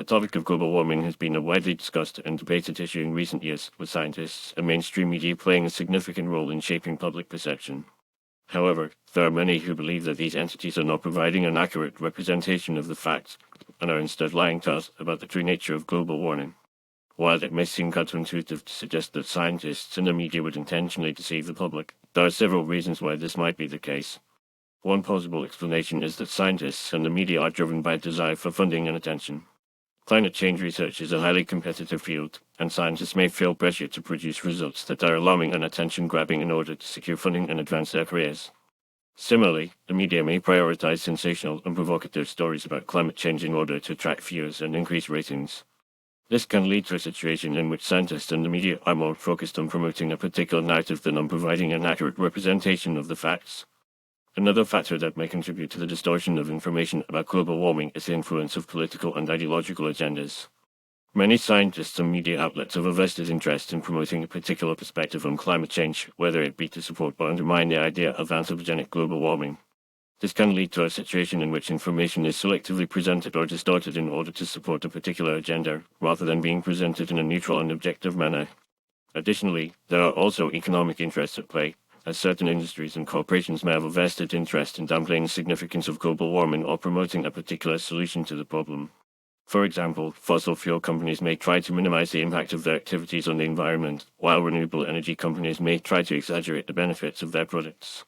topic of global warming has been a widely discussed and debated issue in recent years, with scientists and mainstream media playing a significant role in shaping public perception. However, there are many who believe that these entities are not providing an accurate representation of the facts and are instead lying to us about the true nature of global warming. While it may seem counterintuitive to suggest that scientists and the media would intentionally deceive the public, there are several reasons why this might be the case. One possible explanation is that scientists and the media are driven by a desire for funding and attention. Climate change research is a highly competitive field, and scientists may feel pressure to produce results that are alarming and attention-grabbing in order to secure funding and advance their careers. Similarly, the media may prioritize sensational and provocative stories about climate change in order to attract viewers and increase ratings. This can lead to a situation in which scientists and the media are more focused on promoting a particular narrative than on providing an accurate representation of the facts. Another factor that may contribute to the distortion of information about global warming is the influence of political and ideological agendas. Many scientists and media outlets have a vested interest in promoting a particular perspective on climate change, whether it be to support or undermine the idea of anthropogenic global warming. This can lead to a situation in which information is selectively presented or distorted in order to support a particular agenda, rather than being presented in a neutral and objective manner. Additionally, there are also economic interests at play, as certain industries and corporations may have a vested interest in downplaying the significance of global warming or promoting a particular solution to the problem. For example, fossil fuel companies may try to minimize the impact of their activities on the environment, while renewable energy companies may try to exaggerate the benefits of their products.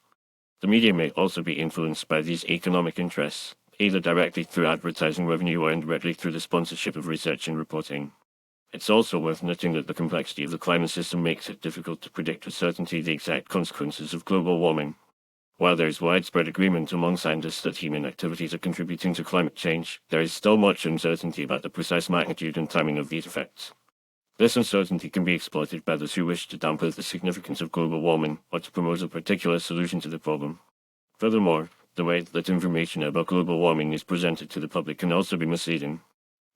The media may also be influenced by these economic interests, either directly through advertising revenue or indirectly through the sponsorship of research and reporting. It's also worth noting that the complexity of the climate system makes it difficult to predict with certainty the exact consequences of global warming. While there is widespread agreement among scientists that human activities are contributing to climate change, there is still much uncertainty about the precise magnitude and timing of these effects. This uncertainty can be exploited by those who wish to downplay the significance of global warming or to promote a particular solution to the problem. Furthermore, the way that information about global warming is presented to the public can also be misleading.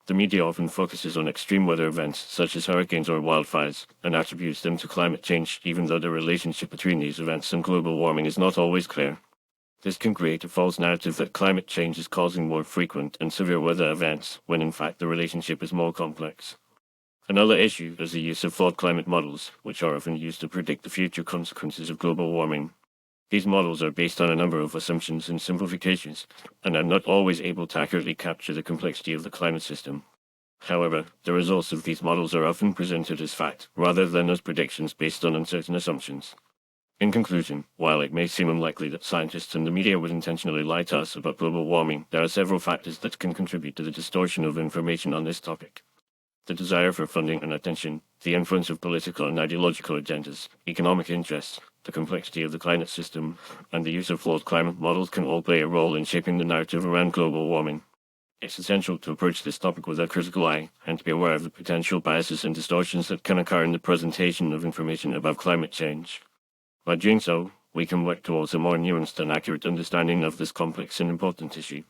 The media often focuses on extreme weather events such as hurricanes or wildfires and attributes them to climate change, even though the relationship between these events and global warming is not always clear. This can create a false narrative that climate change is causing more frequent and severe weather events, when in fact the relationship is more complex. Another issue is the use of flawed climate models, which are often used to predict the future consequences of global warming. These models are based on a number of assumptions and simplifications, and are not always able to accurately capture the complexity of the climate system. However, the results of these models are often presented as fact, rather than as predictions based on uncertain assumptions. In conclusion, while it may seem unlikely that scientists and the media would intentionally lie to us about global warming, there are several factors that can contribute to the distortion of information on this topic. The desire for funding and attention, the influence of political and ideological agendas, economic interests, the complexity of the climate system, and the use of flawed climate models can all play a role in shaping the narrative around global warming. It's essential to approach this topic with a critical eye and to be aware of the potential biases and distortions that can occur in the presentation of information about climate change. By doing so, we can work towards a more nuanced and accurate understanding of this complex and important issue.